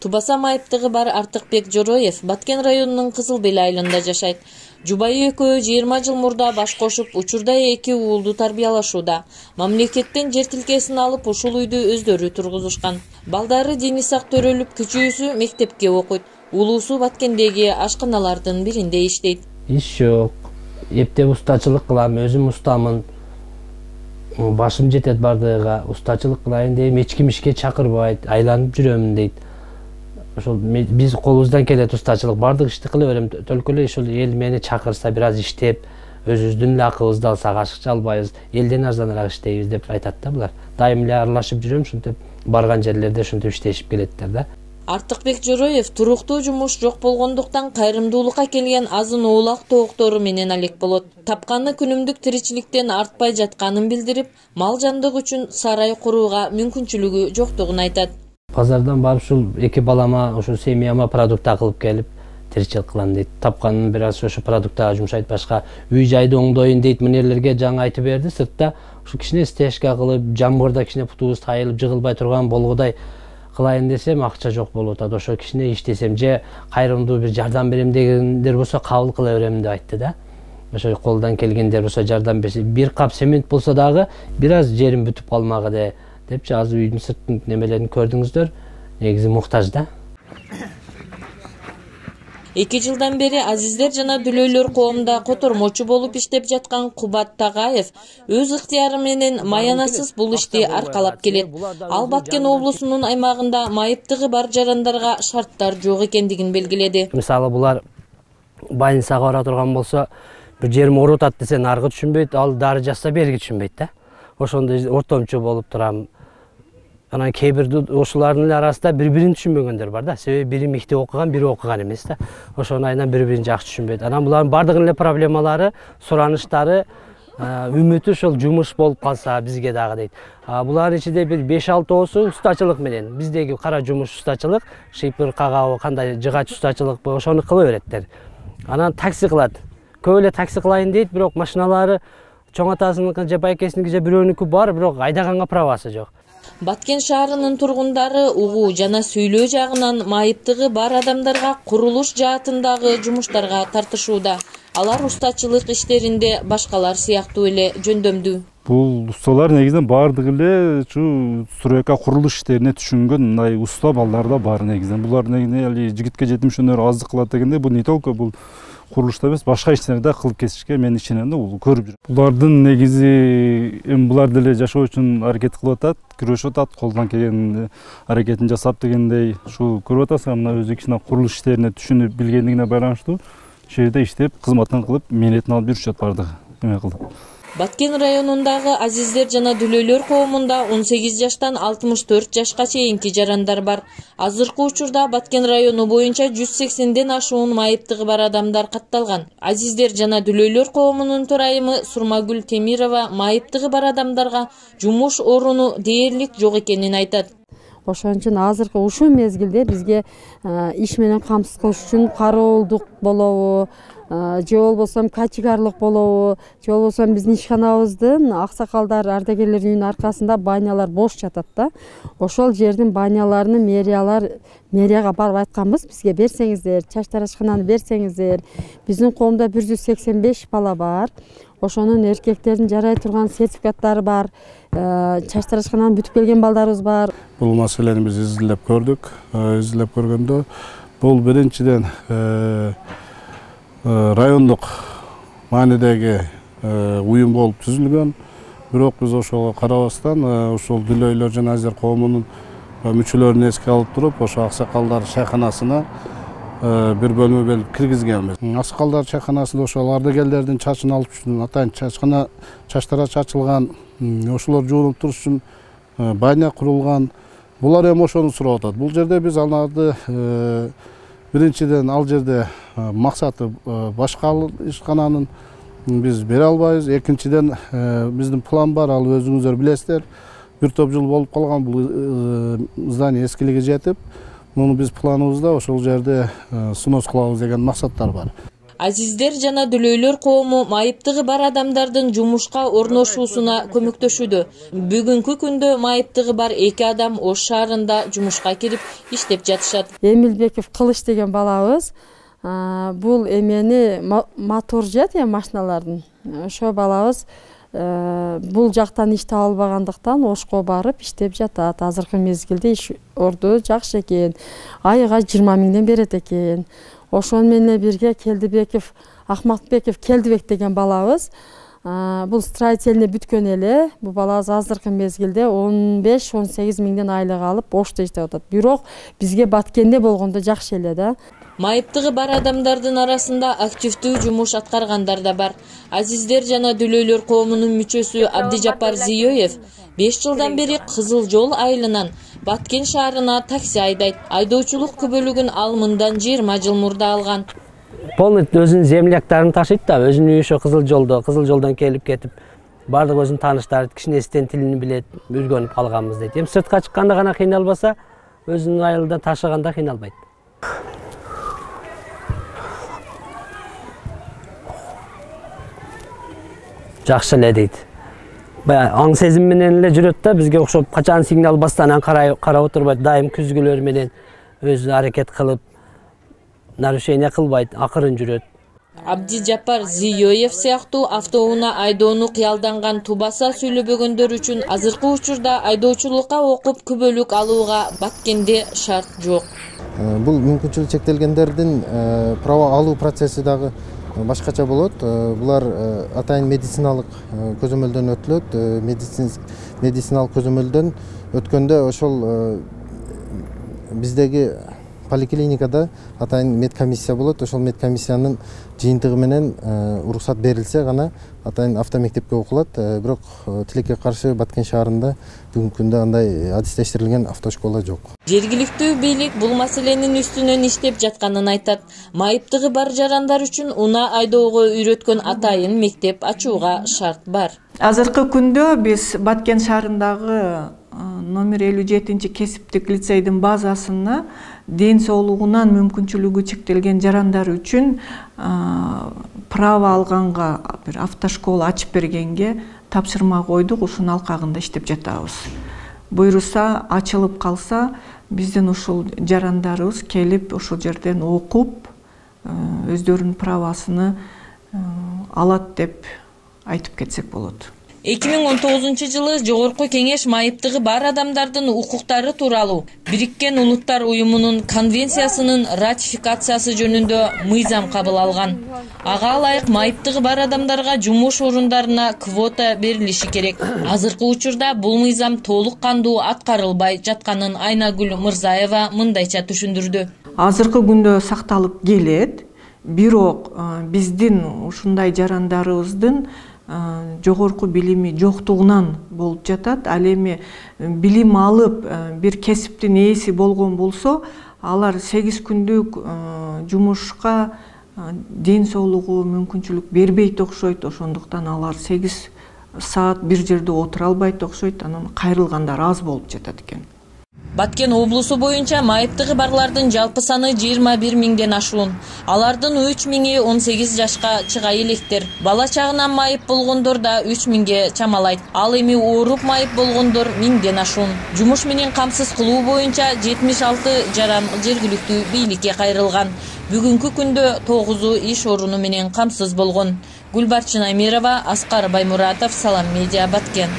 Тубаса майыптыгы бар Артыкбек Жороев Баткен районунун Кызыл Бел айылында жашайт. Жубайы экөө 20 жыл мурда баш кошуп, учурда 2 уулду тарбиялашууда. Мамлекеттен жер тилкесин алып, ушул үйдү өздөрү тургузушкан. Балдары дини сак төрөлүп, кичүүсү мектепке окуйт. Улуусу Баткендеги ашканалардын биринде иштейт. Иш жок. Эптеп устачылык кылам, өзүм устамын. Башым жетет бардыгыга, устачылык кылайын дейм, эч ким ишке чакырбайт, айланып жүрөмүн дейт. Ошол биз колубуздан келет устачылык, бардык ишти кыла берем. Только эле ушул эл мени чакырса, бир аз иштеп, өзүбүздүн эле акыбызды алсак, ашыкча албайбыз, элден арзаныраак иштейбиз деп айтат да булар. Дайым эле аралашып жүрөм, ушинтип барган жерлерде ушинтип иштешип келеттер да. Артыкбек Жороев туруктуу жумуш жок болгондуктан кайрымдуулукка келген азын оолак тооктору менен алек болот. Тапканы күнүмдүк тиричиликтен артпай жатканын билдирип, мал жандык үчүн сарай курууга мүмкүнчүлүгү жоктугун айтат. Пазардан барып ушул 2 балама, ушул семьяма продукт кылып келип, тиричилик кылам дейт. Тапканын бир аз ошо продуктага жумшайт, башка үй жайды оңдоюн дейт. Мынерлерге жаңы айтып берди, сыртта ушу кичине стежка кылып, жамгырда кичине путубуз тайылып, жыгылбай турган болгодай кылайын десем, акча жок болуп атат. Ошо кичине иштесем, же кайрымдуу бир жардам берем дегендер болсо кабыл кыла берем деп айтты да. Ошо колдон келгендер болсо жардам берсе, бир кап цемент болсо дагы бир аз жерим бүтүп калмагыда депчи, азыр үйдүн сыртын немелерин көрдүңүздөр, негизи муктаж да. 2 жылдан бери Азиздер жана Дүлөйлөр коомунда котормочу болуп иштеп жаткан Кубат Тагаев өз ыктыяры менен маянасыз бул ишти аркалап келет. Ал Баткен облусунун аймагында майыптыгы бар жарандарга шарттар жок экендигин белгиледи. Мисалы булар больницага бара турган болсо, бир жерим ооруп атат десе, наргы түшүнбөйт, ал дары жазса берги түшүнбөйт да. Ошондой ортомчу болуп турам. Анан кээ бир ошолардын арасында бири-бирин түшүнбөгөндөр бар да. Себеби бири мектеп окуган, бири окуган эмес да. Ошонун айынан бири-бирин жакшы түшүнбөйт. Анан булардын бардыгынын эле проблемалары, сураныштары, үмүтү ошол жумуш болуп калса бизге дагы дейт. Булардын ичинде бир 5-6 устачылык менен, биздеги кара жумуш устачылык, шипер кагабы, кандай жыгач устачылык, ошону кыла береттер. Анан такси кылат. Көп эле такси кылайын дейт, бирок машиналары чоң атасыныкы же байкесиники же бирөөнүкү бар, бирок айдаганга правасы жок. Баткен шаарынын тургундары угуу жана сүйлөө жагынан майыптыгы бар адамдарга курулуш жаатындагы жумуштарга тартышууда. Алар устачылык иштеринде башкалар сыяктуу эле жөндөмдүү. Бул усталар негизинен бардыгы эле ушу стройка курулуш иштерине түшүнгөн мындай уста балдар да бар негизинен. Булар негизинен жигитке жетимишөнөр аздык кылат дегенде, бул не только бул курулушта эмес, башка иштерди да кылып кетишке мен ишенем да, бул көрүп жүрөм. Булардын негизи булар деле жашоо үчүн аракет кылып атат, күрөшүп атат, колдон келген аракетин жасап дегендей, ушу көрүп атасың, мына өзү кичине курулуш иштерине түшүнүп билгендигине байланыштуу, ошол жерде иштеп, кызматын кылып, мээнетин алып жүрүшөт бардыгы эме кылып. Баткен районундагы Азиздер жана Дүлөйлөр коомунда 18 жаштан 64 жашка чейинки жарандар бар. Азыркы учурда Баткен району боюнча 180ден ашуун майыптыгы бар адамдар катталган. Азиздер жана Дүлөйлөр коомунун төрайымы Сурмагүл Темирова майыптыгы бар адамдарга жумуш оруну дээрлик жок экенин айтат. Ошон үчүн азыркы ушул мезгилде бизге иш менен камсыз кылыш үчүн кароолдук болобу, же болбосо качыгарлык болобу, же болбосо биздин ишканабыздын аксакалдар, ардагерлер үйүнүн аркасында банялар бош жатат да. Ошол жердин баняларын мэрияга барып айтканбыз, бизге берсеңиздер, чач тарашкананы берсеңиздер. Биздин коомдо 185 бала бар. Ошонун эркектердин жарай турган сертификаттары бар, чач тарашкананы бүтүп келген балдарыбыз бар. Бул маселени биз изилдеп көрдүк. Изилдеп көргөндө бул биринчиден райондук маанидеги уюм болуп түзүлгөн. Бирок биз ошого карабастан ушул Дүлөйлөр жана Азиздер коомунун мүчөлөрүн эске алып туруп, ошо аксакалдар чайканасына бир бөлмө бөлүп киргизгенбиз. Аксакалдар чайканасында ошол ардагерлердин чачын алып үчүн, атайын чачтара чачылган, ошолор жуунуп туруш үчүн баня курулган. Булар эми ошону сурап атат. Бул жерде биз аларды биринчиден ал жерде максаты башка ишкананын биз бере албайбыз. Экинчиден биздин план бар, ал өзүңүздөр билесиздер. Бир топ жыл болуп калган бул здание эскилиги жетип, муну биз планыбызда ошол жерде снос кылабыз деген максаттар бар. Азиздер жана дүлөйлөр коому майыптыгы бар адамдардын жумушка орношуусуна көмөктөшүүдө. Бүгүнкү күндө майыптыгы бар 2 адам Ош шаарында жумушка кирип иштеп жатышат. Эмилбеков Кылыч деген балабыз бул эмени мотор жат машиналардын. Ошо балабыз бул жактан иш таба албагандыктан Ошко барып иштеп жатат. Азыркы мезгилде иш орду жакшы экен. Айга 20 миңден берет экен. Ошон менен бирге Келдибеков, Ахматбеков Келдибек деген балабыз бул строительный бүткөн эле. Бул балабыз азыркы мезгилде 15-18 миңден айлык алып Ошто иштеп атат. Бирок бизге баткенде болгондо жакшы эле да. Майыптыгы бар адамдардын арасында активдүү жумуш аткаргандар да бар. Азиздер жана дүлөйлөр коомунун мүчөсү Абдижапар Зиёев 5 жылдан бери Кызыл жол айылынан Баткен шаарына такси айдайт. Айдоочулук күбөлүгүн ал мындан 20 жыл мурда алган. Полностью өзүнүн земляктарын ташыйт да, өзүнүн үйү Кызыл жолдон келип кетип, бардык өзүнүн тааныштары кичинесинен тилин билет, үйрөнүп калганбыз дейт. Эми сыртка чыкканда гана кыйналбаса, өзүнүн айылда ташыганда кыйналбайт. Жакшы эле дейт. Аң сезим менен эле жүрөт да, бизге окшоп качан сигнал бастан карап отурбайт, дайым күзгүлөр менен өзү аракет кылып, нарушение кылбайт, акырын жүрөт. Абдижапар Зиёев сыяктуу автоунаа айдоону кыялданган тубаса сүйлөбөгөндөр үчүн азыркы учурда айдоочулукка окуп күбөлүк алууга Баткенде шарт жок. Бул мүмкүнчүлүгү чектелгендердин право алуу процесси дагы башкача болот. Булар атайын медициналык көзөмөлдөн өтүлөт. Медициналык көзөмөлдөн өткөндө ошол биздеги поликлиникада атайын медкомиссия болот. Ошол медкомиссиянын жыйынтыгы менен уруксат берилсе гана атайын автомектепке окулат. Бирок тилекке каршы Баткен шаарында бүгүнкү күндө андай адистештирилген автошкола жок. Жергиликтүү бийлик бул маселенин үстүнөн иштеп жатканын айтат. Майыптыгы бар жарандар үчүн унаа айдоого үйрөткөн атайын мектеп ачууга шарт бар. Азыркы күндө биз Баткен шаарындагы номер 57 кесиптик лицейдин базасына ден соолугунан мүмкүнчүлүгү чектелген жарандар үчүн право алганга бир автошкола ачып бергенге тапшырма койдук. Ушунун алкагында иштеп жатабыз. Буйруса, ачылып калса, биздин ушул жарандарыбыз келип ошол жерден окуп, өздөрүнүн правосун алат деп айтып кетсек болот. 2019 жылы Жогорку Кеңеш майыптыгы бар адамдардын укуктары тууралуу Бириккен Улуттар Уюмунун конвенциясынын ратификациясы жөнүндө мыйзам кабыл алган. Ага ылайык майыптыгы бар адамдарга жумуш орундарына квота берилиши керек. Азыркы учурда бул мыйзам толук кандуу аткарылбай жатканын Айнагүл Мырзаева мындайча түшүндүрдү. Азыркы күндө сакталып келет, бирок биздин ушундай жарандарыбыздын жогорку билими жоктугунан болуп жатат. Ал эми билим алып бир кесиптин ээси болгон болсо, алар 8 күндүк жумушка ден соолугу мүмкүнчүлүк бербейт окшойт. Ошондуктан алар 8 саат бир жерде отура албайт окшойт. Анан кайрылгандар аз болуп жатат экен. Баткен облусу боюнча майыптыгы барлардын жалпы саны 21 миңден ашуун. Алардын 3 миңи 18 жашка чыга электер. Бала чагынан майып болгондор да 3 миңге чамалайт. Ал эми ооруп майып болгондор 1000ден ашуун. Жумуш менен камсыз кылуу боюнча 76 жаран жергиликтүү бийликке кайрылган. Бүгүнкү күндө 9-у иш оруну менен камсыз болгон. Гүлбарчын Амирова, Аскар Баймуратов, Салам Медиа, Баткен.